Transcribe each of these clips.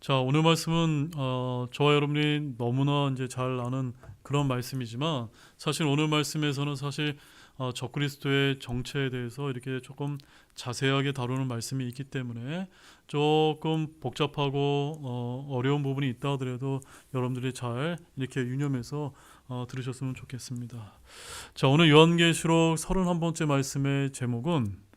자, 오늘 말씀은 저와 여러분이 너무나 이제 잘 아는 그런 말씀이지만 사실 오늘 말씀에서는 사실 적그리스도의 정체에 대해서 이렇게 조금 자세하게 다루는 말씀이 있기 때문에 조금 복잡하고 어려운 부분이 있다 하더라도 여러분들이 잘 이렇게 유념해서 들으셨으면 좋겠습니다. 자, 오늘 요한계시록 31번째 말씀의 제목은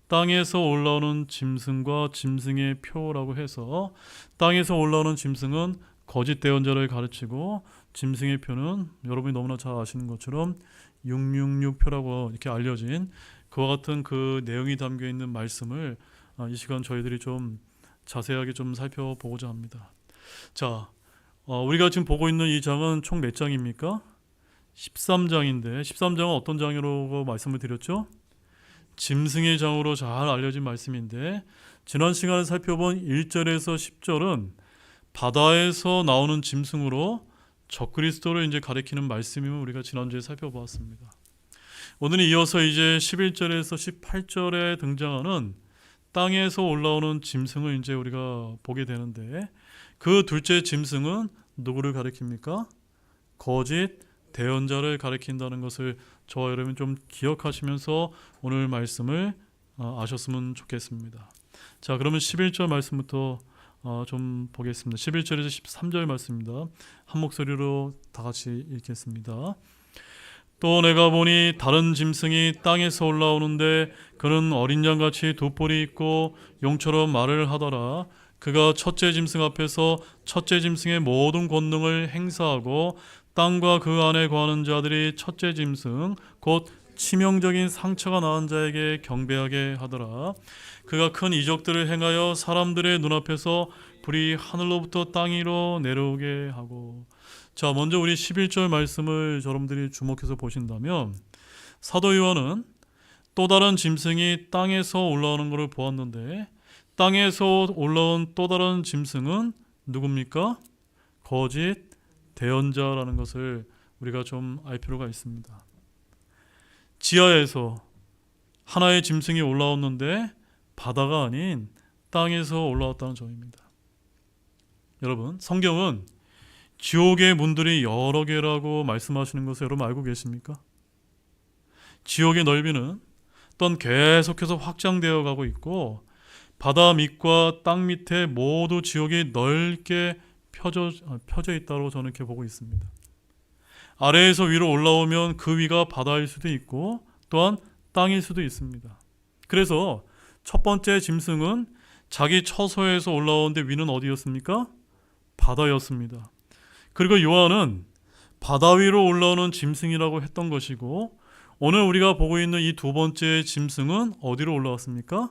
땅에서 올라오는 짐승과 짐승의 표라고 해서, 땅에서 올라오는 짐승은 거짓 대언자를 가르치고 짐승의 표는 여러분이 너무나 잘 아시는 것처럼 666표라고 이렇게 알려진 그와 같은 그 내용이 담겨 있는 말씀을 이 시간 저희들이 좀 자세하게 좀 살펴보고자 합니다. 자, 우리가 지금 보고 있는 이 장은 총 몇 장입니까? 13장인데 13장은 어떤 장이라고 말씀을 드렸죠? 짐승의 장으로 잘 알려진 말씀인데, 지난 시간에 살펴본 1절에서 10절은 바다에서 나오는 짐승으로 적그리스도를 이제 가리키는 말씀임을 우리가 지난주에 살펴보았습니다. 오늘은 이어서 이제 11절에서 18절에 등장하는 땅에서 올라오는 짐승을 이제 우리가 보게 되는데, 그 둘째 짐승은 누구를 가리킵니까? 거짓 대언자를 가리킨다는 것을 저와 여러분 좀 기억하시면서 오늘 말씀을 아셨으면 좋겠습니다. 자, 그러면 11절 말씀부터 좀 보겠습니다. 11절에서 13절 말씀입니다. 한 목소리로 다 같이 읽겠습니다. 또 내가 보니 다른 짐승이 땅에서 올라오는데 그는 어린 양같이 두 뿔이 있고 용처럼 말을 하더라. 그가 첫째 짐승 앞에서 첫째 짐승의 모든 권능을 행사하고 땅과 그 안에 거하는 자들이 첫째 짐승 곧 치명적인 상처가 나은 자에게 경배하게 하더라. 그가 큰 이적들을 행하여 사람들의 눈앞에서 불이 하늘로부터 땅 위로 내려오게 하고. 자, 먼저 우리 11절 말씀을 여러분들이 주목해서 보신다면, 사도 요한은 또 다른 짐승이 땅에서 올라오는 것을 보았는데, 땅에서 올라온 또 다른 짐승은 누굽니까? 거짓 대언자라는 것을 우리가 좀 알 필요가 있습니다. 지하에서 하나의 짐승이 올라왔는데 바다가 아닌 땅에서 올라왔다는 점입니다. 여러분, 성경은 지옥의 문들이 여러 개라고 말씀하시는 것을 여러분 알고 계십니까? 지옥의 넓이는 또한 계속해서 확장되어 가고 있고, 바다 밑과 땅 밑에 모두 지옥이 넓게 펴져 있다고 저는 이렇게 보고 있습니다. 아래에서 위로 올라오면 그 위가 바다일 수도 있고 또한 땅일 수도 있습니다. 그래서 첫 번째 짐승은 자기 처소에서 올라오는데 위는 어디였습니까? 바다였습니다. 그리고 요한은 바다 위로 올라오는 짐승이라고 했던 것이고, 오늘 우리가 보고 있는 이 두 번째 짐승은 어디로 올라왔습니까?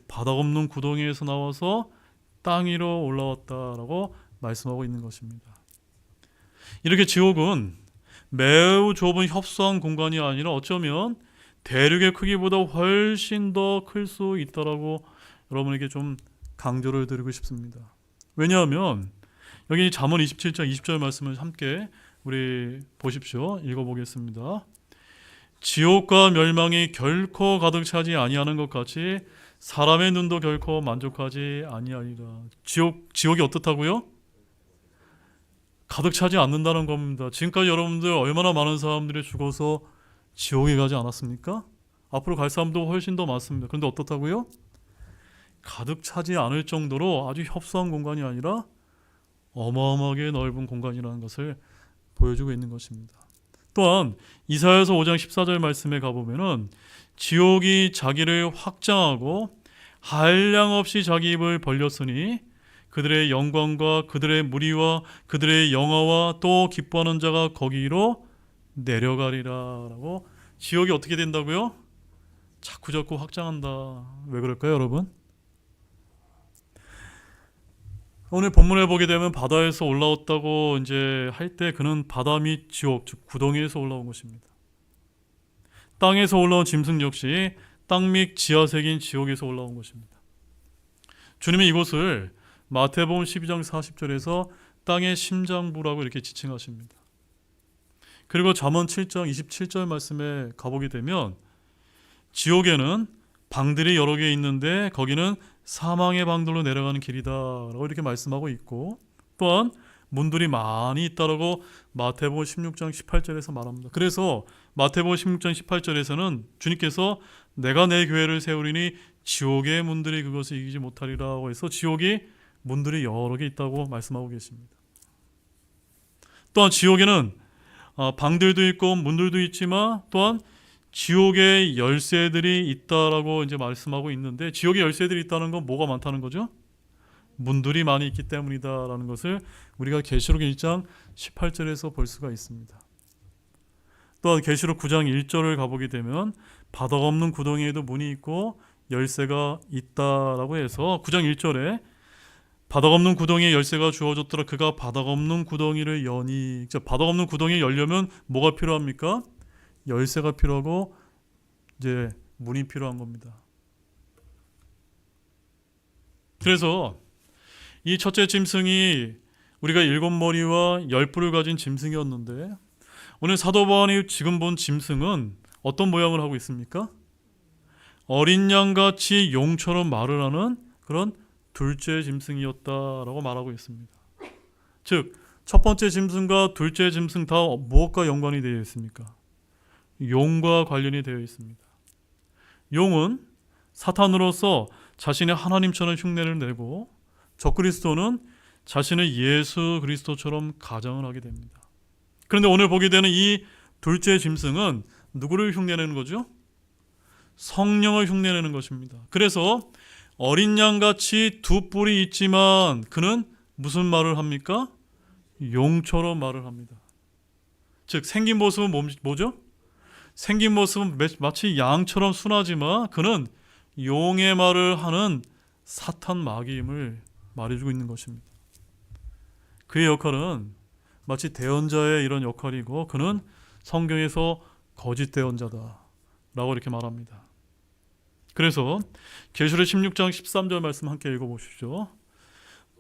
바다 없는 구덩이에서 나와서 땅 위로 올라왔다라고 말씀하고 있는 것입니다. 이렇게 지옥은 매우 좁은 협소한 공간이 아니라 어쩌면 대륙의 크기보다 훨씬 더 클 수 있다라고 여러분에게 좀 강조를 드리고 싶습니다. 왜냐하면 여기 잠언 27장 20절 말씀을 함께 우리 보십시오. 읽어보겠습니다. 지옥과 멸망이 결코 가득 차지 아니하는 것 같이 사람의 눈도 결코 만족하지 아니하리라. 지옥이 어떻다고요? 가득 차지 않는다는 겁니다. 지금까지 여러분들 얼마나 많은 사람들이 죽어서 지옥에 가지 않았습니까? 앞으로 갈 사람도 훨씬 더 많습니다. 그런데 어떻다고요? 가득 차지 않을 정도로 아주 협소한 공간이 아니라 어마어마하게 넓은 공간이라는 것을 보여주고 있는 것입니다. 또한 이사야서 5장 14절 말씀에 가보면은 지옥이 자기를 확장하고 한량없이 자기 입을 벌렸으니 그들의 영광과 그들의 무리와 그들의 영화와 또 기뻐하는 자가 거기로 내려가리라 라고. 지옥이 어떻게 된다고요? 자꾸자꾸 확장한다. 왜 그럴까요, 여러분? 오늘 본문에 보게 되면 바다에서 올라왔다고 이제 할 때 그는 바다 및 지옥, 즉 구덩이에서 올라온 것입니다. 땅에서 올라온 짐승 역시 땅 및 지하색인 지옥에서 올라온 것입니다. 주님은 이곳을 마태복음 12장 40절에서 땅의 심장부라고 이렇게 지칭하십니다. 그리고 잠언 7장 27절 말씀에 가보게 되면 지옥에는 방들이 여러 개 있는데 거기는 사망의 방들로 내려가는 길이다라고 이렇게 말씀하고 있고, 또한 문들이 많이 있다라고 마태복음 16장 18절에서 말합니다. 그래서 마태복음 16장 18절에서는 주님께서 내가 내 교회를 세우리니 지옥의 문들이 그것을 이기지 못하리라고 해서 지옥이 문들이 여러 개 있다고 말씀하고 계십니다. 또한 지옥에는 방들도 있고 문들도 있지만 또한 지옥의 열쇠들이 있다라고 이제 말씀하고 있는데, 지옥의 열쇠들이 있다는 건 뭐가 많다는 거죠? 문들이 많이 있기 때문이다라는 것을 우리가 계시록 1장 18절에서 볼 수가 있습니다. 또한 계시록 9장 1절을 가보게 되면 바닥 없는 구덩이에도 문이 있고 열쇠가 있다라고 해서 9장 1절에 바닥 없는 구덩이에 열쇠가 주어졌더라. 그가 바닥 없는 구덩이를 여니. 바닥 없는 구덩이 열려면 뭐가 필요합니까? 열쇠가 필요하고 이제 문이 필요한 겁니다. 그래서 이 첫째 짐승이 우리가 7머리와 10뿔을 가진 짐승이었는데, 오늘 사도 바울이 지금 본 짐승은 어떤 모양을 하고 있습니까? 어린 양같이 용처럼 말을 하는 그런 둘째 짐승이었다라고 말하고 있습니다. 즉, 첫 번째 짐승과 둘째 짐승 다 무엇과 연관이 되어 있습니까? 용과 관련이 되어 있습니다. 용은 사탄으로서 자신의 하나님처럼 흉내를 내고, 적그리스도는 자신을 예수 그리스도처럼 가장을 하게 됩니다. 그런데 오늘 보게 되는 이 둘째 짐승은 누구를 흉내내는 거죠? 성령을 흉내내는 것입니다. 그래서 어린 양같이 두 뿔이 있지만 그는 무슨 말을 합니까? 용처럼 말을 합니다. 즉 생긴 모습은 뭐죠? 생긴 모습은 마치 양처럼 순하지만 그는 용의 말을 하는 사탄 마귀임을 말해주고 있는 것입니다. 그의 역할은 마치 대언자의 이런 역할이고, 그는 성경에서 거짓 대언자다라고 이렇게 말합니다. 그래서 계시록 16장 13절 말씀 함께 읽어보시죠.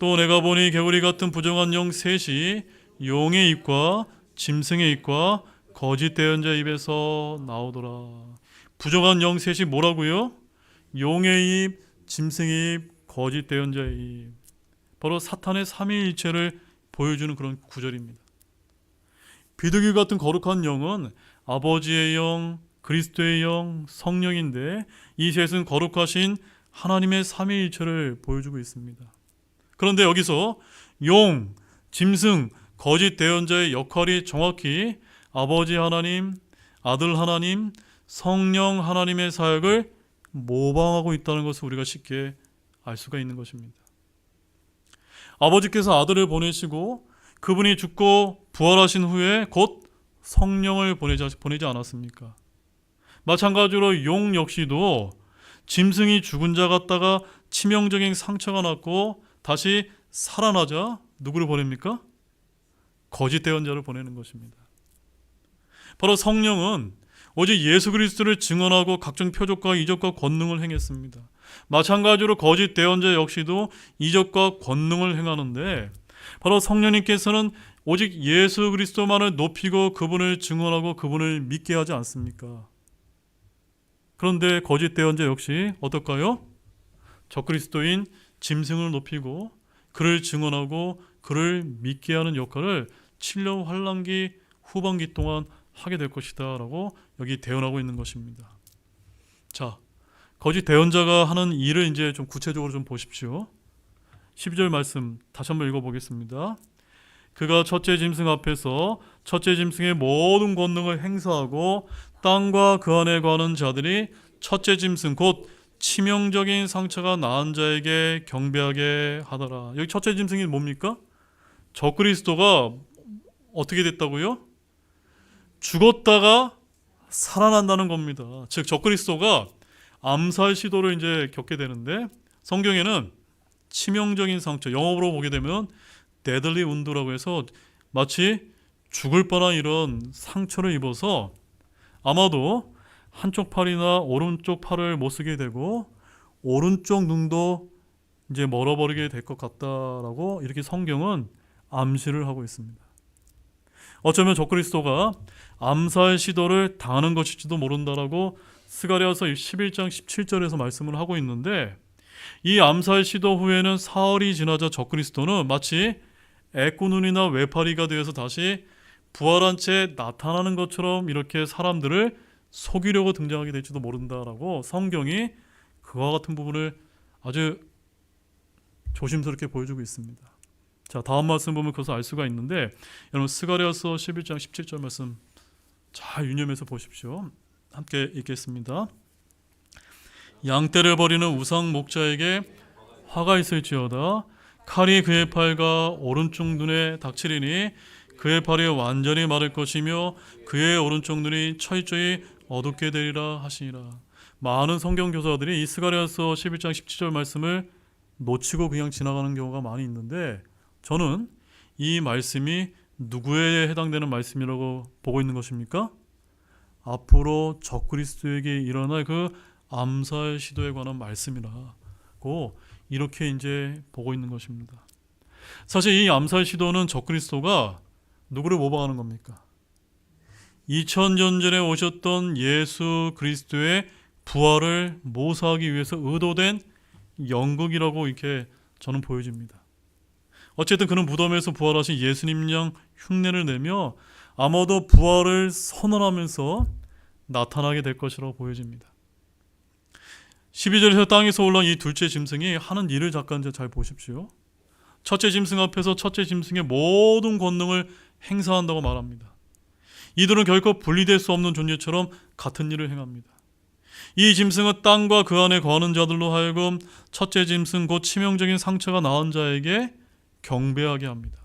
또 내가 보니 개구리 같은 부정한 영 셋이 용의 입과 짐승의 입과 거짓 대언자의 입에서 나오더라. 부정한 영 셋이 뭐라고요? 용의 입, 짐승의 입, 거짓 대언자의 입. 바로 사탄의 삼위일체를 보여주는 그런 구절입니다. 비둘기 같은 거룩한 영은 아버지의 영, 그리스도의 영, 성령인데 이 셋은 거룩하신 하나님의 삼위일체를 보여주고 있습니다. 그런데 여기서 용, 짐승, 거짓 대언자의 역할이 정확히 아버지 하나님, 아들 하나님, 성령 하나님의 사역을 모방하고 있다는 것을 우리가 쉽게 알 수가 있는 것입니다. 아버지께서 아들을 보내시고 그분이 죽고 부활하신 후에 곧 성령을 보내지 않았습니까? 마찬가지로 용 역시도 짐승이 죽은 자 같다가 치명적인 상처가 났고 다시 살아나자 누구를 보냅니까? 거짓 대언자를 보내는 것입니다. 바로 성령은 오직 예수 그리스도를 증언하고 각종 표적과 이적과 권능을 행했습니다. 마찬가지로 거짓 대언자 역시도 이적과 권능을 행하는데, 바로 성령님께서는 오직 예수 그리스도만을 높이고 그분을 증언하고 그분을 믿게 하지 않습니까? 그런데 거짓 대언자 역시 어떨까요? 적그리스도인 짐승을 높이고 그를 증언하고 그를 믿게 하는 역할을 7년 환란기 후반기 동안 하게 될 것이다 라고 여기 대언하고 있는 것입니다. 자, 거짓 대언자가 하는 일을 이제 좀 구체적으로 좀 보십시오. 12절 말씀 다시 한번 읽어보겠습니다. 그가 첫째 짐승 앞에서 첫째 짐승의 모든 권능을 행사하고 땅과 그 안에 거하는 자들이 첫째 짐승 곧 치명적인 상처가 나은 자에게 경배하게 하더라. 여기 첫째 짐승이 뭡니까? 적그리스도가 어떻게 됐다고요? 죽었다가 살아난다는 겁니다. 즉 적그리스도가 암살 시도를 이제 겪게 되는데, 성경에는 치명적인 상처, 영어로 보게 되면 deadly wound라고 해서 마치 죽을 뻔한 이런 상처를 입어서 아마도 한쪽 팔이나 오른쪽 팔을 못 쓰게 되고 오른쪽 눈도 이제 멀어버리게 될 것 같다라고 이렇게 성경은 암시를 하고 있습니다. 어쩌면 적그리스도가 암살 시도를 당하는 것일지도 모른다라고 스가랴서 11장 17절에서 말씀을 하고 있는데, 이 암살 시도 후에는 사흘이 지나자 적그리스도는 마치 애꾸눈이나 외파리가 되어서 다시 부활한 채 나타나는 것처럼 이렇게 사람들을 속이려고 등장하게 될지도 모른다라고 성경이 그와 같은 부분을 아주 조심스럽게 보여주고 있습니다. 자, 다음 말씀 보면 그것을 알 수가 있는데, 여러분 스가랴서 11장 17절 말씀 잘 유념해서 보십시오. 함께 읽겠습니다. 양떼를 버리는 우상 목자에게 화가 있을지어다. 칼이 그의 팔과 오른쪽 눈에 닥치리니 그의 팔이 완전히 마를 것이며 그의 오른쪽 눈이 철저히 어둡게 되리라 하시니라. 많은 성경 교사들이 이 스가랴서 11장 17절 말씀을 놓치고 그냥 지나가는 경우가 많이 있는데, 저는 이 말씀이 누구에 해당되는 말씀이라고 보고 있는 것입니까? 앞으로 적그리스도에게 일어날 그 암살 시도에 관한 말씀이라고 이렇게 이제 보고 있는 것입니다. 사실 이 암살 시도는 적그리스도가 누구를 모방하는 겁니까? 2000년 전에 오셨던 예수 그리스도의 부활을 모사하기 위해서 의도된 연극이라고 이렇게 저는 보여집니다. 어쨌든 그는 무덤에서 부활하신 예수님 양 흉내를 내며 아마도 부활을 선언하면서 나타나게 될 것이라고 보여집니다. 12절에서 땅에서 올라온 이 둘째 짐승이 하는 일을 잠깐 잘 보십시오. 첫째 짐승 앞에서 첫째 짐승의 모든 권능을 행사한다고 말합니다. 이들은 결코 분리될 수 없는 존재처럼 같은 일을 행합니다. 이 짐승은 땅과 그 안에 거하는 자들로 하여금 첫째 짐승 곧 치명적인 상처가 나은 자에게 경배하게 합니다.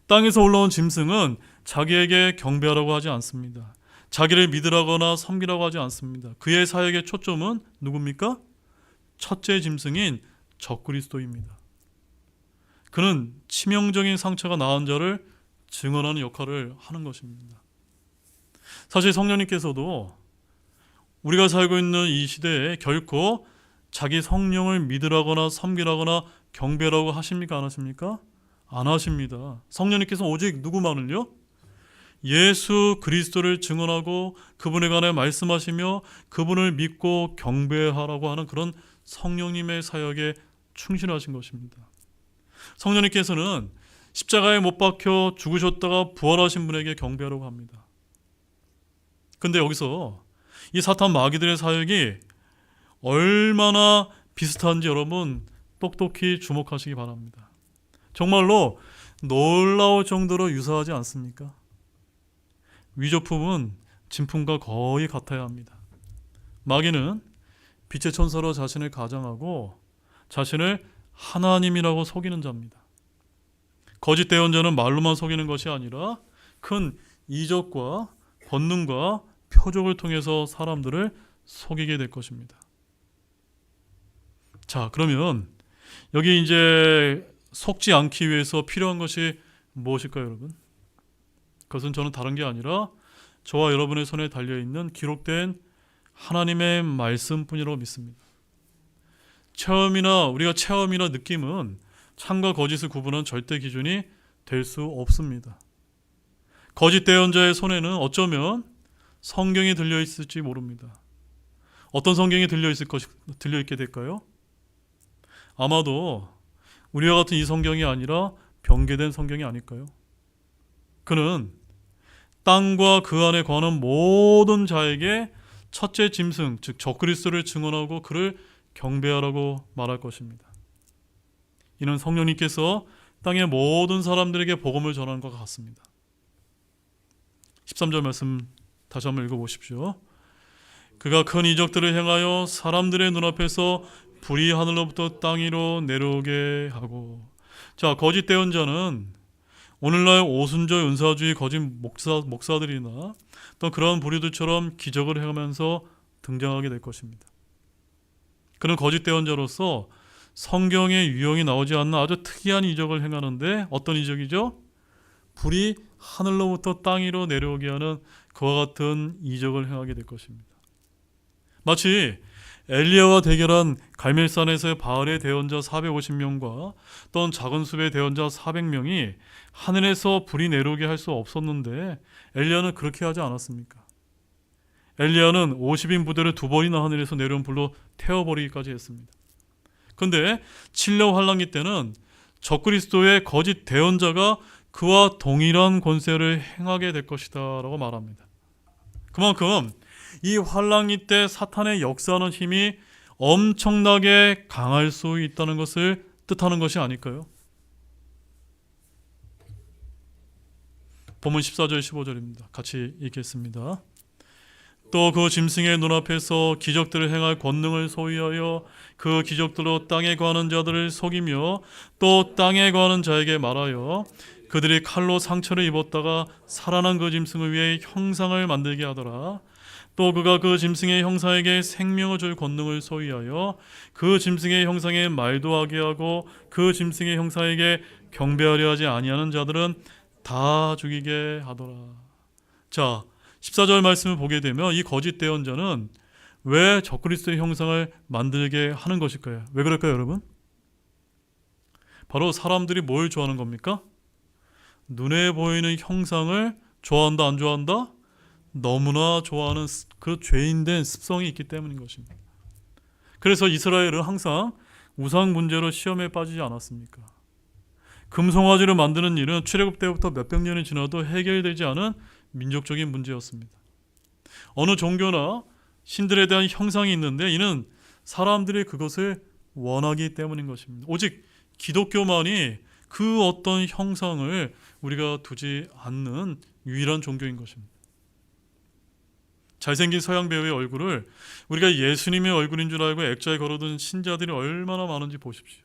땅에서 올라온 짐승은 자기에게 경배하라고 하지 않습니다. 자기를 믿으라거나 섬기라고 하지 않습니다. 그의 사역의 초점은 누굽니까? 첫째 짐승인 적그리스도입니다. 그는 치명적인 상처가 나은 자를 증언하는 역할을 하는 것입니다. 사실 성령님께서도 우리가 살고 있는 이 시대에 결코 자기 성령을 믿으라거나 섬기라거나 경배라고 하십니까? 안 하십니까? 안 하십니다. 성령님께서 오직 누구만을요? 예수 그리스도를 증언하고 그분에 관해 말씀하시며 그분을 믿고 경배하라고 하는 그런 성령님의 사역에 충실하신 것입니다. 성령님께서는 십자가에 못 박혀 죽으셨다가 부활하신 분에게 경배하라고 합니다. 근데 여기서 이 사탄 마귀들의 사역이 얼마나 비슷한지 여러분 똑똑히 주목하시기 바랍니다. 정말로 놀라울 정도로 유사하지 않습니까? 위조품은 진품과 거의 같아야 합니다. 마귀는 빛의 천사로 자신을 가장하고 자신을 하나님이라고 속이는 자입니다. 거짓 대언자는 말로만 속이는 것이 아니라 큰 이적과 권능과 표적을 통해서 사람들을 속이게 될 것입니다. 자, 그러면 여기 이제 속지 않기 위해서 필요한 것이 무엇일까요, 여러분? 그것은 저는 다른 게 아니라 저와 여러분의 손에 달려있는 기록된 하나님의 말씀뿐이라고 믿습니다. 우리가 체험이나 느낌은 참과 거짓을 구분하는 절대 기준이 될 수 없습니다. 거짓 대언자의 손에는 어쩌면 성경이 들려있을지 모릅니다. 어떤 성경이 들려있게 될까요? 아마도 우리와 같은 이 성경이 아니라 변개된 성경이 아닐까요? 그는 땅과 그 안에 거하는 모든 자에게 첫째 짐승, 즉 적그리스도를 증언하고 그를 경배하라고 말할 것입니다. 이는 성령님께서 땅의 모든 사람들에게 복음을 전하는 것과 같습니다. 13절 말씀 다시 한번 읽어보십시오. 그가 큰 이적들을 행하여 사람들의 눈앞에서 불이 하늘로부터 땅 위로 내려오게 하고. 자, 거짓 대언자는 오늘날 오순절 은사주의 거짓 목사들이나 또 그런 부류들처럼 기적을 행하면서 등장하게 될 것입니다. 그는 거짓 대언자로서 성경에 유형이 나오지 않는 아주 특이한 이적을 행하는데 어떤 이적이죠? 불이 하늘로부터 땅 위로 내려오게 하는 그와 같은 이적을 행하게 될 것입니다. 마치 엘리야와 대결한 갈멜산에서의 바알의 대언자 450명과 또는 작은 숲의 대언자 400명이 하늘에서 불이 내려오게 할 수 없었는데 엘리야는 그렇게 하지 않았습니까? 엘리야는 50인 부대를 2번이나 하늘에서 내려온 불로 태워버리기까지 했습니다. 근데 칠레 환란기 때는 적그리스도의 거짓 대언자가 그와 동일한 권세를 행하게 될 것이다 라고 말합니다. 그만큼 이 환란기 때 사탄의 역사하는 힘이 엄청나게 강할 수 있다는 것을 뜻하는 것이 아닐까요? 본문 14절 15절입니다. 같이 읽겠습니다. 또 그 짐승의 눈앞에서 기적들을 행할 권능을 소유하여 그 기적들로 땅에 거하는 자들을 속이며 또 땅에 거하는 자에게 말하여 그들이 칼로 상처를 입었다가 살아난 그 짐승을 위해 형상을 만들게 하더라. 또 그가 그 짐승의 형상에게 생명을 줄 권능을 소유하여 그 짐승의 형상에 말도 하게 하고 그 짐승의 형상에게 경배하려 하지 아니하는 자들은 다 죽이게 하더라. 자, 14절 말씀을 보게 되면 이 거짓 대언자는 왜 적그리스도의 형상을 만들게 하는 것일까요? 왜 그럴까요, 여러분? 바로 사람들이 뭘 좋아하는 겁니까? 눈에 보이는 형상을 좋아한다, 안 좋아한다? 너무나 좋아하는 그 죄인된 습성이 있기 때문인 것입니다. 그래서 이스라엘은 항상 우상 문제로 시험에 빠지지 않았습니까? 금송아지를 만드는 일은 출애굽 때부터 몇백 년이 지나도 해결되지 않은 민족적인 문제였습니다. 어느 종교나 신들에 대한 형상이 있는데 이는 사람들이 그것을 원하기 때문인 것입니다. 오직 기독교만이 그 어떤 형상을 우리가 두지 않는 유일한 종교인 것입니다. 잘생긴 서양 배우의 얼굴을 우리가 예수님의 얼굴인 줄 알고 액자에 걸어둔 신자들이 얼마나 많은지 보십시오.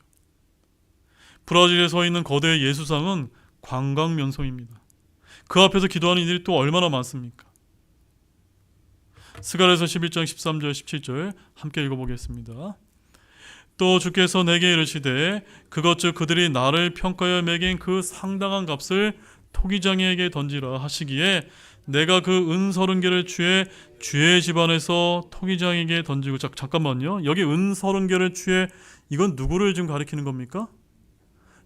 브라질에 서 있는 거대 예수상은 관광 명소입니다. 그 앞에서 기도하는 이들이 또 얼마나 많습니까? 스가랴서 11장 13절 17절 함께 읽어보겠습니다. 또 주께서 내게 이르시되 그것 즉 그들이 나를 평가하여 매긴 그 상당한 값을 토기장이에게 던지라 하시기에 내가 그 은 30개를 취해 주의 집안에서 토기장에게 던지고. 잠깐만요. 여기 은 30개를 취해 이건 누구를 지금 가리키는 겁니까?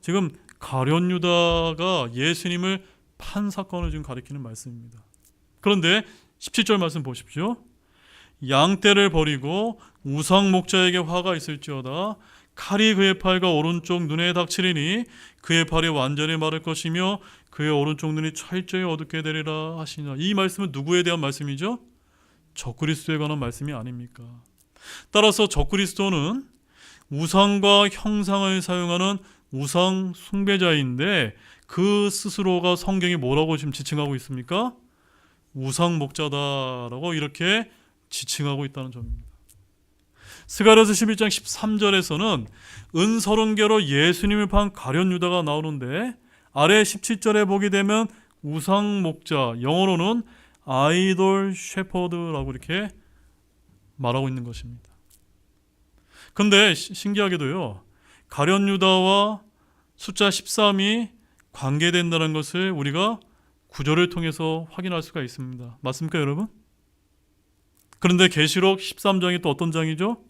지금 가룟 유다가 예수님을 판 사건을 지금 가리키는 말씀입니다. 그런데 17절 말씀 보십시오. 양떼를 버리고 우상 목자에게 화가 있을지어다. 칼이 그의 팔과 오른쪽 눈에 닥치리니 그의 팔이 완전히 마를 것이며 그의 오른쪽 눈이 철저히 어둡게 되리라 하시니라. 이 말씀은 누구에 대한 말씀이죠? 적그리스도에 관한 말씀이 아닙니까? 따라서 적그리스도는 우상과 형상을 사용하는 우상 숭배자인데 그 스스로가 성경이 뭐라고 지금 지칭하고 있습니까? 우상 목자다라고 이렇게 지칭하고 있다는 점입니다. 스가랴서 11장 13절에서는 은 30개로 예수님을 판 가룟 유다가 나오는데 아래 17절에 보게 되면 우상 목자, 영어로는 아이돌 셰퍼드라고 이렇게 말하고 있는 것입니다. 근데 신기하게도요, 가룟 유다와 숫자 13이 관계된다는 것을 우리가 구절을 통해서 확인할 수가 있습니다. 맞습니까, 여러분? 그런데 계시록 13장이 또 어떤 장이죠?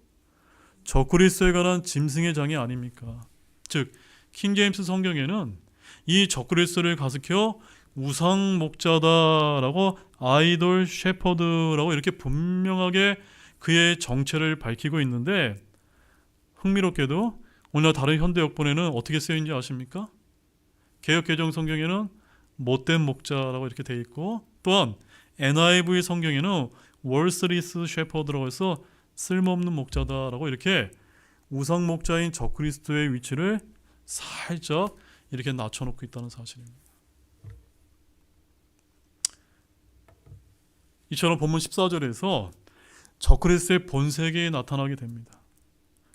적그리스도에 관한 짐승의 장이 아닙니까? 즉 킹제임스 성경에는 이 적그리스도를 가리켜 우상 목자다라고 아이돌 셰퍼드라고 이렇게 분명하게 그의 정체를 밝히고 있는데, 흥미롭게도 오늘 다른 현대 역본에는 어떻게 쓰여있는지 아십니까? 개역개정 성경에는 못된 목자라고 이렇게 되어 있고, 또한 NIV 성경에는 월스리스 셰퍼드라고 해서 쓸모없는 목자다라고 이렇게 우상 목자인 적그리스도의 위치를 살짝 이렇게 낮춰놓고 있다는 사실입니다. 이처럼 본문 14절에서 적그리스도의 본색이 나타나게 됩니다.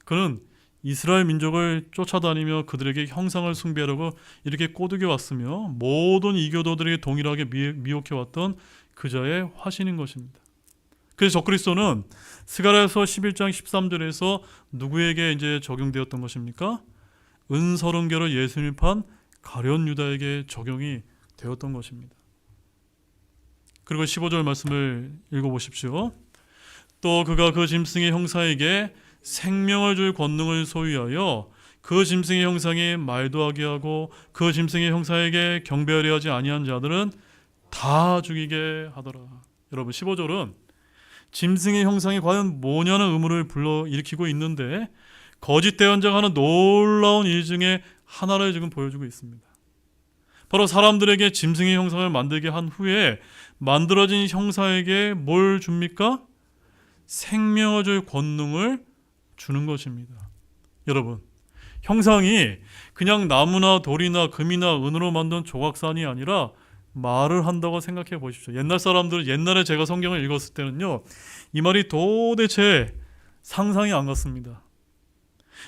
그는 이스라엘 민족을 쫓아다니며 그들에게 형상을 숭배하려고 이렇게 꼬드겨 왔으며 모든 이교도들에게 동일하게 미혹해왔던 그자의 화신인 것입니다. 그래서 적그리스도는 스가랴서 11장 13절에서 누구에게 이제 적용되었던 것입니까? 은 30개로 예수님을 판 가룟 유다에게 적용이 되었던 것입니다. 그리고 15절 말씀을 읽어보십시오. 또 그가 그 짐승의 형상에게 생명을 줄 권능을 소유하여 그 짐승의 형상에 말도 하게 하고 그 짐승의 형상에게 경배하려 하지 아니한 자들은 다 죽이게 하더라. 여러분, 15절은 짐승의 형상이 과연 뭐냐는 의문을 불러일으키고 있는데, 거짓 대언자가 하는 놀라운 일 중에 하나를 지금 보여주고 있습니다. 바로 사람들에게 짐승의 형상을 만들게 한 후에 만들어진 형상에게 뭘 줍니까? 생명을 줄 권능을 주는 것입니다. 여러분, 형상이 그냥 나무나 돌이나 금이나 은으로 만든 조각산이 아니라 말을 한다고 생각해 보십시오. 옛날 사람들, 옛날에 제가 성경을 읽었을 때는요, 이 말이 도대체 상상이 안 갔습니다.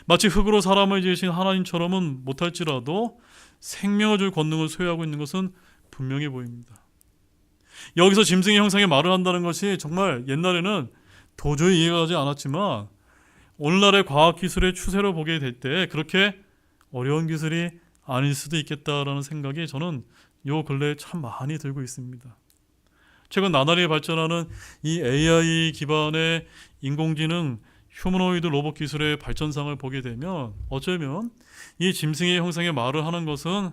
마치 흙으로 사람을 지으신 하나님처럼은 못할지라도 생명을 줄 권능을 소유하고 있는 것은 분명해 보입니다. 여기서 짐승의 형상에 말을 한다는 것이 정말 옛날에는 도저히 이해가 가지 않았지만 오늘날의 과학기술의 추세로 보게 될 때 그렇게 어려운 기술이 아닐 수도 있겠다라는 생각이 저는 요 근래에 참 많이 들고 있습니다. 최근 나날이 발전하는 이 AI 기반의 인공지능 휴머노이드 로봇 기술의 발전상을 보게 되면 어쩌면 이 짐승의 형상에 말을 하는 것은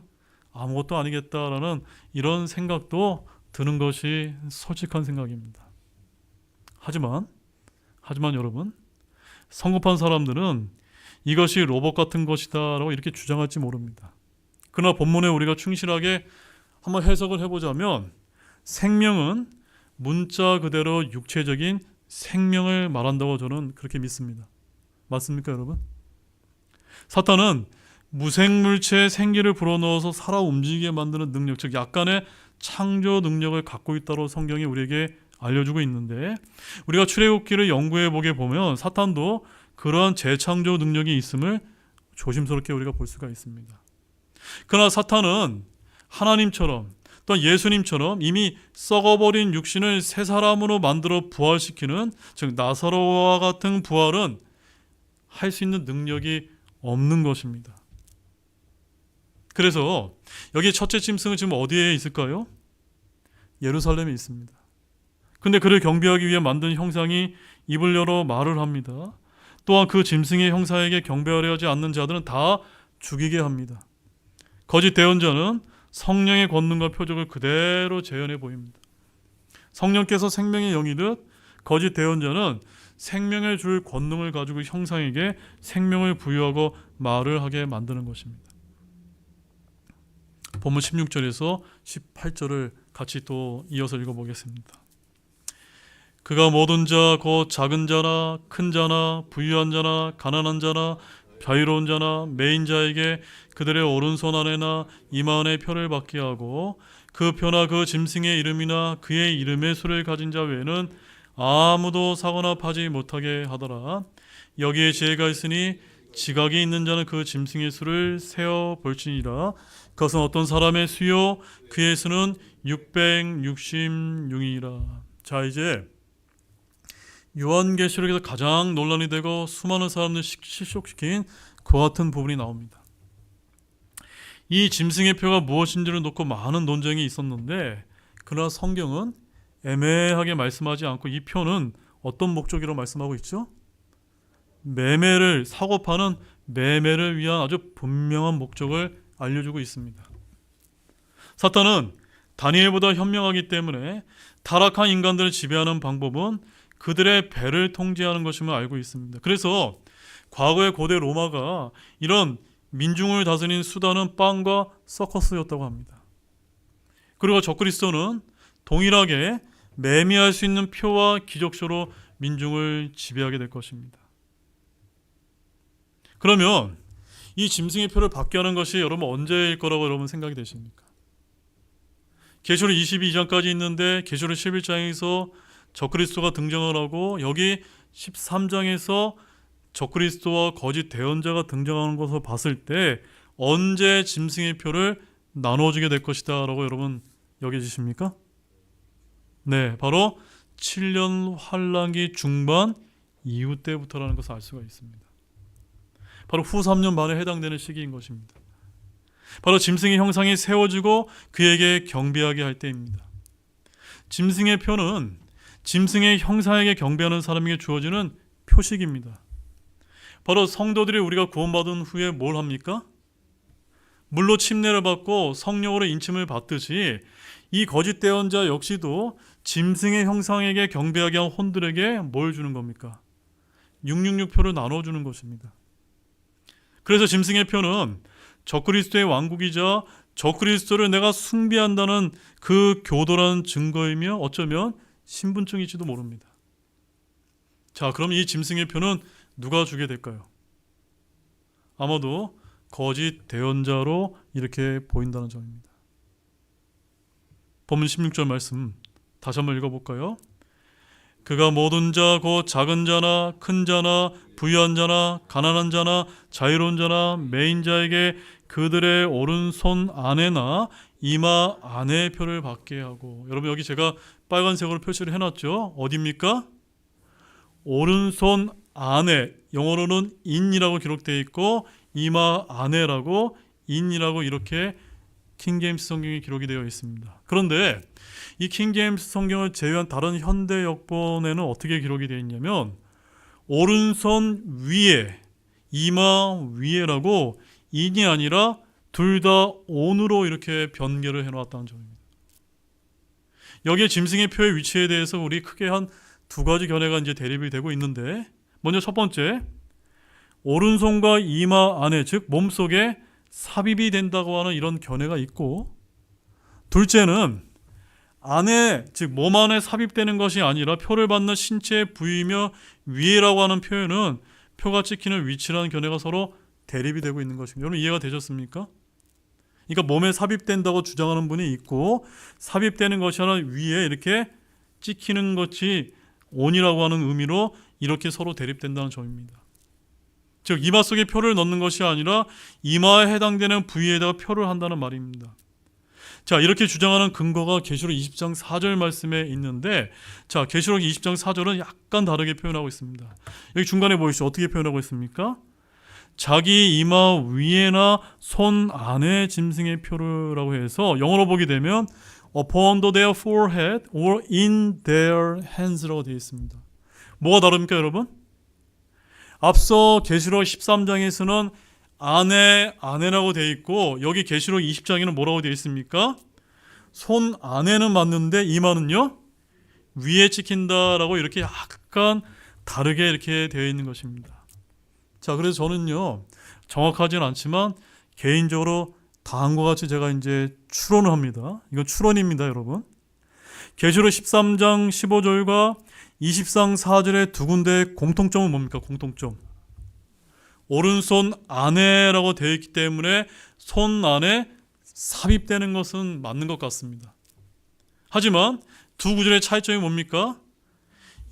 아무것도 아니겠다라는 이런 생각도 드는 것이 솔직한 생각입니다. 하지만 여러분, 성급한 사람들은 이것이 로봇 같은 것이다라고 이렇게 주장할지 모릅니다. 그러나 본문에 우리가 충실하게 한번 해석을 해보자면 생명은 문자 그대로 육체적인 생명을 말한다고 저는 그렇게 믿습니다. 맞습니까, 여러분? 사탄은 무생물체의 생기를 불어넣어서 살아 움직이게 만드는 능력, 즉 약간의 창조 능력을 갖고 있다고 성경이 우리에게 알려주고 있는데 우리가 출애굽기를 연구해 보게 보면 사탄도 그러한 재창조 능력이 있음을 조심스럽게 우리가 볼 수가 있습니다. 그러나 사탄은 하나님처럼 또 예수님처럼 이미 썩어버린 육신을 새 사람으로 만들어 부활시키는, 즉 나사로와 같은 부활은 할 수 있는 능력이 없는 것입니다. 그래서 여기 첫째 짐승은 지금 어디에 있을까요? 예루살렘에 있습니다. 근데 그를 경배하기 위해 만든 형상이 입을 열어 말을 합니다. 또한 그 짐승의 형상에게 경배하려 하지 않는 자들은 다 죽이게 합니다. 거짓 대언자는 성령의 권능과 표적을 그대로 재현해 보입니다. 성령께서 생명의 영이듯 거짓 대언자는 생명을 줄 권능을 가지고 형상에게 생명을 부여하고 말을 하게 만드는 것입니다. 본문 16절에서 18절을 같이 또 이어서 읽어보겠습니다. 그가 모든 자 곧 작은 자나 큰 자나 부유한 자나 가난한 자나 자유로운 자나 매인 자에게 그들의 오른손 안에나 이마 안에 표를 받게 하고 그 표나 그 짐승의 이름이나 그의 이름의 수를 가진 자 외에는 아무도 사거나 파지 못하게 하더라. 여기에 지혜가 있으니 지각이 있는 자는 그 짐승의 수를 세어 볼지니라. 그것은 어떤 사람의 수요 그의 수는 666이라. 자, 이제 요한계시록에서 가장 논란이 되고 수많은 사람들 실족시킨 그와 같은 부분이 나옵니다. 이 짐승의 표가 무엇인지를 놓고 많은 논쟁이 있었는데 그러나 성경은 애매하게 말씀하지 않고 이 표는 어떤 목적으로 말씀하고 있죠? 매매를, 사고 파는 매매를 위한 아주 분명한 목적을 알려주고 있습니다. 사탄은 다니엘보다 현명하기 때문에 타락한 인간들을 지배하는 방법은 그들의 배를 통제하는 것임을 알고 있습니다. 그래서 과거의 고대 로마가 이런 민중을 다스린 수단은 빵과 서커스였다고 합니다. 그리고 적그리스도는 동일하게 매미할 수 있는 표와 기적쇼로 민중을 지배하게 될 것입니다. 그러면 이 짐승의 표를 받게 하는 것이 여러분 언제일 거라고 여러분 생각이 되십니까? 계시록 22장까지 있는데 계시록 11장에서 적그리스도가 등장을 하고 여기 13장에서 적그리스도와 거짓 대언자가 등장하는 것을 봤을 때 언제 짐승의 표를 나눠주게 될 것이다 라고 여러분 여겨지십니까? 네, 바로 7년 환란기 중반 이후 때부터라는 것을 알 수가 있습니다. 바로 후 3년 반에 해당되는 시기인 것입니다. 바로 짐승의 형상이 세워지고 그에게 경배하게 할 때입니다. 짐승의 표는 짐승의 형상에게 경배하는 사람에게 주어지는 표식입니다. 바로 성도들이 우리가 구원받은 후에 뭘 합니까? 물로 침례를 받고 성령으로 인침을 받듯이 이 거짓 대언자 역시도 짐승의 형상에게 경배하게 한 혼들에게 뭘 주는 겁니까? 666표를 나눠주는 것입니다. 그래서 짐승의 표는 적그리스도의 왕국이자 적그리스도를 내가 숭배한다는 그 교도라는 증거이며 어쩌면 신분증일지도 모릅니다. 자, 그럼 이 짐승의 표는 누가 주게 될까요? 아마도 거짓 대언자로 이렇게 보인다는 점입니다. 본문 16절 말씀 다시 한번 읽어볼까요? 그가 모든 자 곧 작은 자나 큰 자나 부유한 자나 가난한 자나 자유로운 자나 매인 자에게 그들의 오른손 안에나 이마 안에 표를 받게 하고, 여러분 여기 제가 빨간색으로 표시를 해놨죠. 어디입니까? 오른손 안에, 영어로는 in이라고 기록되어 있고 이마 안에라고 in이라고 이렇게 킹제임스 성경에 기록이 되어 있습니다. 그런데 이 킹제임스 성경을 제외한 다른 현대 역본에는 어떻게 기록이 되어 있냐면 오른손 위에, 이마 위에라고 in이 아니라 둘 다 on으로 이렇게 변개를 해놓았다는 점입니다. 여기에 짐승의 표의 위치에 대해서 우리 크게 한 두 가지 견해가 이제 대립이 되고 있는데, 먼저 첫 번째, 오른손과 이마 안에, 즉 몸속에 삽입이 된다고 하는 이런 견해가 있고, 둘째는 안에, 즉 몸 안에 삽입되는 것이 아니라 표를 받는 신체의 부위며 위에라고 하는 표현은 표가 찍히는 위치라는 견해가 서로 대립이 되고 있는 것입니다. 여러분 이해가 되셨습니까? 그러니까 몸에 삽입된다고 주장하는 분이 있고, 삽입되는 것이 아니라 위에 이렇게 찍히는 것이 온이라고 하는 의미로 이렇게 서로 대립된다는 점입니다. 즉 이마 속에 표를 넣는 것이 아니라 이마에 해당되는 부위에다가 표를 한다는 말입니다. 자, 이렇게 주장하는 근거가 계시록 20장 4절 말씀에 있는데, 자, 계시록 20장 4절은 약간 다르게 표현하고 있습니다. 여기 중간에 보이시죠? 어떻게 표현하고 있습니까? 자기 이마 위에나 손 안에 짐승의 표라고 해서 영어로 보게 되면 upon their forehead or in their hands라고 되어 있습니다. 뭐가 다릅니까, 여러분? 앞서 계시록 13장에서는 안에라고 되어 있고, 여기 계시록 20장에는 뭐라고 되어 있습니까? 손 안에는 맞는데 이마는요 위에 찍힌다라고 이렇게 약간 다르게 이렇게 되어 있는 것입니다. 자, 그래서 저는요 정확하지는 않지만 개인적으로 다음과 같이 제가 이제 추론을 합니다. 이건 추론입니다, 여러분. 계시록 13장 15절과 20장 4절의 두 군데의 공통점은 뭡니까? 공통점. 오른손 안에라고 되어 있기 때문에 손 안에 삽입되는 것은 맞는 것 같습니다. 하지만 두 구절의 차이점이 뭡니까?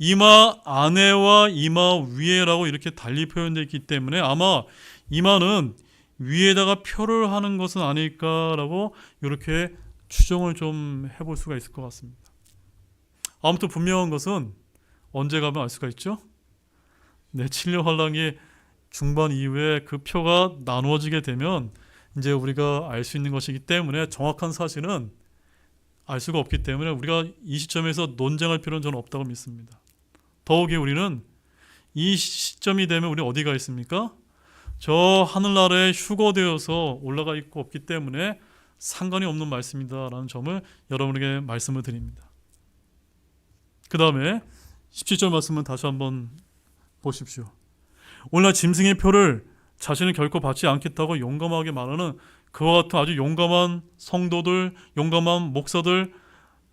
이마 안에와 이마 위에라고 이렇게 달리 표현되어 있기 때문에 아마 이마는 위에다가 표를 하는 것은 아닐까라고 이렇게 추정을 좀 해볼 수가 있을 것 같습니다. 아무튼 분명한 것은 언제 가면 알 수가 있죠? 네, 7년 환란기 중반 이후에 그 표가 나누어지게 되면 이제 우리가 알 수 있는 것이기 때문에 정확한 사실은 알 수가 없기 때문에 우리가 이 시점에서 논쟁할 필요는 저는 없다고 믿습니다. 더욱이 우리는 이 시점이 되면 우리 어디가 있습니까? 저 하늘나라에 휴거되어서 올라가 있고 없기 때문에 상관이 없는 말씀이다라는 점을 여러분에게 말씀을 드립니다. 그 다음에 17절 말씀은 다시 한번 보십시오. 오늘날 짐승의 표를 자신은 결코 받지 않겠다고 용감하게 말하는 그와 같은 아주 용감한 성도들, 용감한 목사들,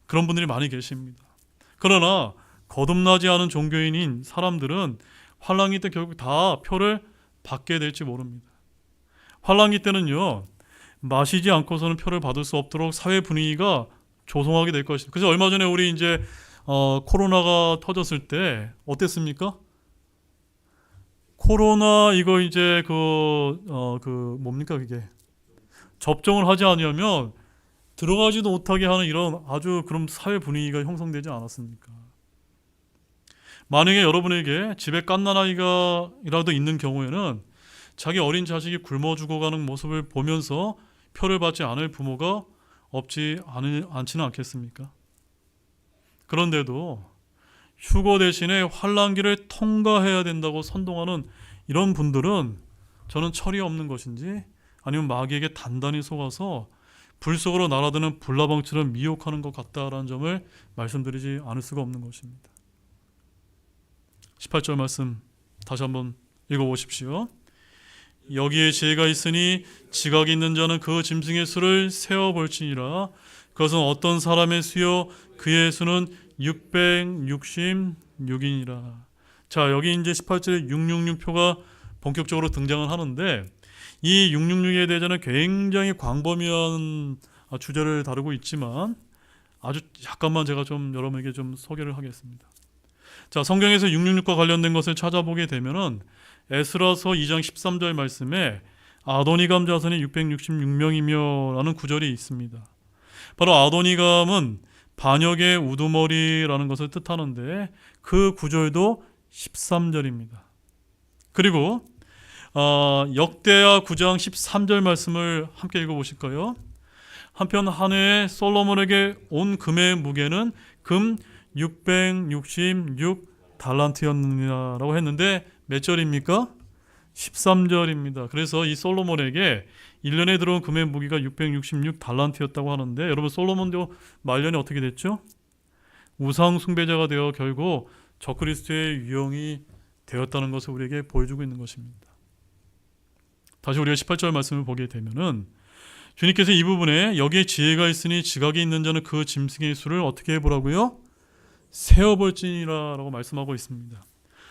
그런 분들이 많이 계십니다. 그러나 거듭나지 않은 종교인인 사람들은 환란기 때 결국 다 표를 받게 될지 모릅니다. 환란기 때는요 마시지 않고서는 표를 받을 수 없도록 사회 분위기가 조성하게 될 것입니다. 그래서 얼마 전에 우리 이제 코로나가 터졌을 때 어땠습니까? 코로나 이거 이제 뭡니까 그게 접종을 하지 않으면 들어가지도 못하게 하는 이런 아주 그런 사회 분위기가 형성되지 않았습니까? 만약에 여러분에게 집에 갓난아이가 있는 경우에는 자기 어린 자식이 굶어 죽어가는 모습을 보면서 표를 받지 않을 부모가 없지 않지는 않겠습니까? 그런데도 휴거 대신에 환란기를 통과해야 된다고 선동하는 이런 분들은 저는 철이 없는 것인지 아니면 마귀에게 단단히 속아서 불 속으로 날아드는 불나방처럼 미혹하는 것 같다라는 점을 말씀드리지 않을 수가 없는 것입니다. 18절 말씀 다시 한번 읽어보십시오. 여기에 지혜가 있으니 지각이 있는 자는 그 짐승의 수를 세어볼지니라. 그것은 어떤 사람의 수요 그의 수는 666이니라. 자, 여기 이제 18절에 666표가 본격적으로 등장을 하는데, 이 666에 대해서는 굉장히 광범위한 주제를 다루고 있지만 아주 잠깐만 제가 좀 여러분에게 좀 소개를 하겠습니다. 자, 성경에서 666과 관련된 것을 찾아보게 되면은 에스라서 2장 13절 말씀에 아도니감 자손이 666명이며 라는 구절이 있습니다. 바로 아도니감은 반역의 우두머리라는 것을 뜻하는데 그 구절도 13절입니다. 그리고 역대하 9장 13절 말씀을 함께 읽어보실까요? 한편 한 해에 솔로몬에게 온 금의 무게는 금 666 달란트였느니라고 했는데 몇 절입니까? 13절입니다. 그래서 이 솔로몬에게 1년에 들어온 금의 무게가 666 달란트였다고 하는데, 여러분 솔로몬도 말년에 어떻게 됐죠? 우상 숭배자가 되어 결국 적그리스도의 유형이 되었다는 것을 우리에게 보여주고 있는 것입니다. 다시 우리가 18절 말씀을 보게 되면은 주님께서 이 부분에 여기에 지혜가 있으니 지각이 있는 자는 그 짐승의 수를 어떻게 해보라고요? 세어볼지니라 라고 말씀하고 있습니다.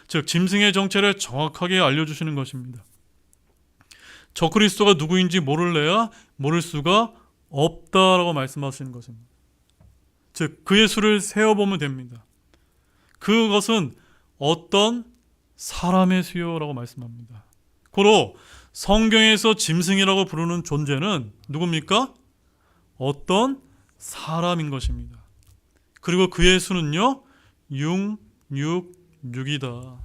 즉 짐승의 정체를 정확하게 알려주시는 것입니다. 적그리스도가 누구인지 모를 수가 없다라고 말씀하시는 것입니다. 즉 그의 수를 세어보면 됩니다. 그것은 어떤 사람의 수요라고 말씀합니다. 고로 성경에서 짐승이라고 부르는 존재는 누굽니까? 어떤 사람인 것입니다. 그리고 그의 수는요 666이다.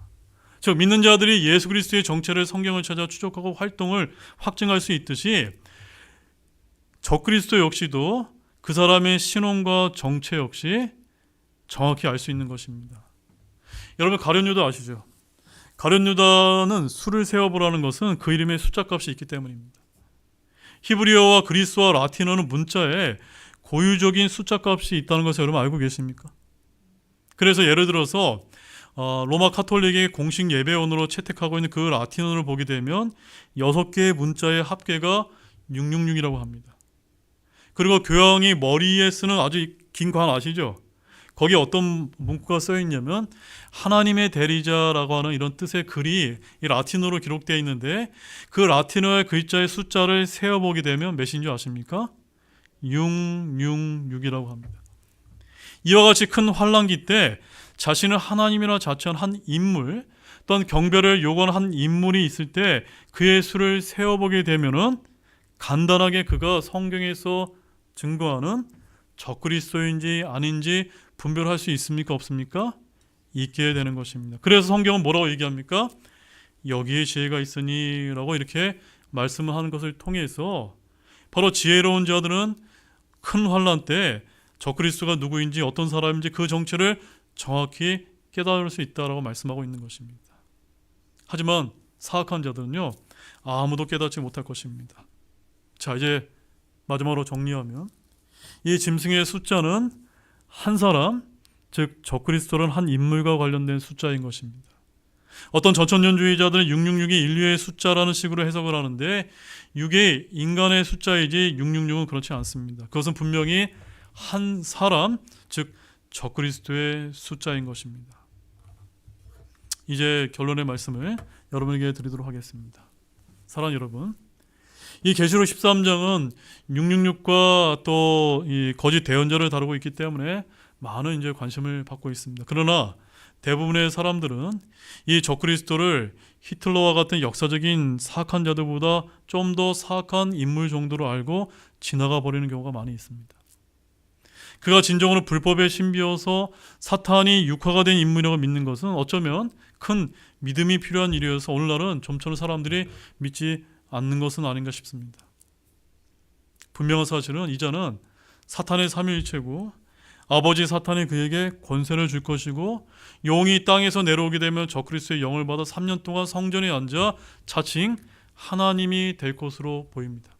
즉 믿는 자들이 예수 그리스도의 정체를 성경을 찾아 추적하고 활동을 확증할 수 있듯이 적그리스도 역시도 그 사람의 신원과 정체 역시 정확히 알 수 있는 것입니다. 여러분 가룟 유다 아시죠? 가룟 유다는 수를 세어보라는 것은 그 이름의 숫자값이 있기 때문입니다. 히브리어와 그리스어와 라틴어는 문자에 고유적인 숫자값이 있다는 것을 여러분 알고 계십니까? 그래서 예를 들어서 로마 카톨릭의 공식 예배원으로 채택하고 있는 그 라틴어를 보게 되면 6개의 문자의 합계가 666이라고 합니다. 그리고 교황이 머리에 쓰는 아주 긴 관 아시죠? 거기에 어떤 문구가 써 있냐면 하나님의 대리자라고 하는 이런 뜻의 글이 이 라틴어로 기록되어 있는데, 그 라틴어의 글자의 숫자를 세어보게 되면 몇인 줄 아십니까? 666이라고 합니다. 이와 같이 큰 환란기 때 자신을 하나님이라 자처한 한 인물 또는 경배를 요구하는 한 인물이 있을 때 그의 수를 세어보게 되면은 간단하게 그가 성경에서 증거하는 적그리스도인지 아닌지 분별할 수 있습니까? 없습니까? 있게 되는 것입니다. 그래서 성경은 뭐라고 얘기합니까? 여기에 지혜가 있으니 라고 이렇게 말씀을 하는 것을 통해서 바로 지혜로운 자들은 큰 환난 때 적그리스도가 누구인지 어떤 사람인지 그 정체를 정확히 깨달을 수 있다라고 말씀하고 있는 것입니다. 하지만 사악한 자들은요 아무도 깨닫지 못할 것입니다. 자, 이제 마지막으로 정리하면 이 짐승의 숫자는 한 사람, 즉 적그리스도는 한 인물과 관련된 숫자인 것입니다. 어떤 전천년주의자들은 666이 인류의 숫자라는 식으로 해석을 하는데 6이 인간의 숫자이지 666은 그렇지 않습니다. 그것은 분명히 한 사람, 즉 적그리스도의 숫자인 것입니다. 이제 결론의 말씀을 여러분에게 드리도록 하겠습니다. 사랑하는 여러분, 이 계시록 13장은 666과 또 이 거짓 대언자를 다루고 있기 때문에 많은 이제 관심을 받고 있습니다. 그러나 대부분의 사람들은 이 적그리스도를 히틀러와 같은 역사적인 사악한 자들보다 좀 더 사악한 인물 정도로 알고 지나가 버리는 경우가 많이 있습니다. 그가 진정으로 불법의 신비여서 사탄이 육화가 된 인물이라고 믿는 것은 어쩌면 큰 믿음이 필요한 일이어서 오늘날은 좀처럼 사람들이 믿지 않는 것은 아닌가 싶습니다. 분명한 사실은 이 자는 사탄의 삼위일체고 아버지 사탄이 그에게 권세를 줄 것이고 영이 땅에서 내려오게 되면 적그리스도의 영을 받아 3년 동안 성전에 앉아 자칭 하나님이 될 것으로 보입니다.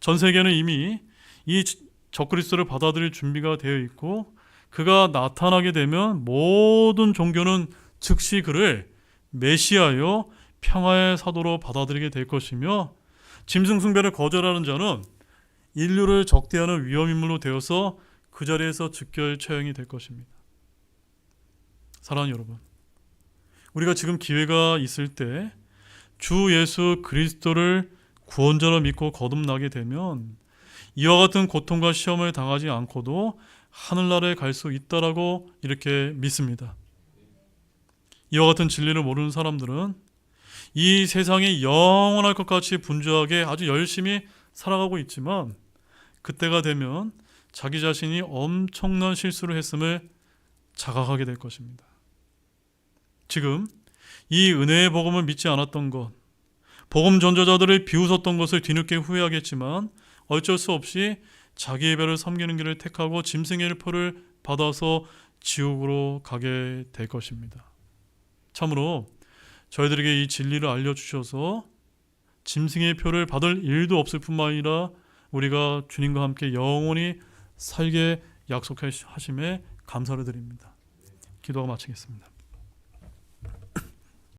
전 세계는 이미 이 적그리스도를 받아들일 준비가 되어 있고 그가 나타나게 되면 모든 종교는 즉시 그를 메시아요 평화의 사도로 받아들이게 될 것이며, 짐승 숭배를 거절하는 자는 인류를 적대하는 위험인물로 되어서 그 자리에서 즉결 처형이 될 것입니다. 사랑하는 여러분, 우리가 지금 기회가 있을 때 주 예수 그리스도를 구원자로 믿고 거듭나게 되면 이와 같은 고통과 시험을 당하지 않고도 하늘나라에 갈 수 있다라고 이렇게 믿습니다. 이와 같은 진리를 모르는 사람들은 이 세상이 영원할 것 같이 분주하게 아주 열심히 살아가고 있지만, 그때가 되면 자기 자신이 엄청난 실수를 했음을 자각하게 될 것입니다. 지금 이 은혜의 복음을 믿지 않았던 것, 복음 전도자들을 비웃었던 것을 뒤늦게 후회하겠지만 어쩔 수 없이 자기의 배를 섬기는 길을 택하고 짐승의 표를 받아서 지옥으로 가게 될 것입니다. 참으로 저희들에게 이 진리를 알려주셔서 짐승의 표를 받을 일도 없을 뿐만 아니라 우리가 주님과 함께 영원히 살게 약속하심에 감사를 드립니다. 기도가 마치겠습니다.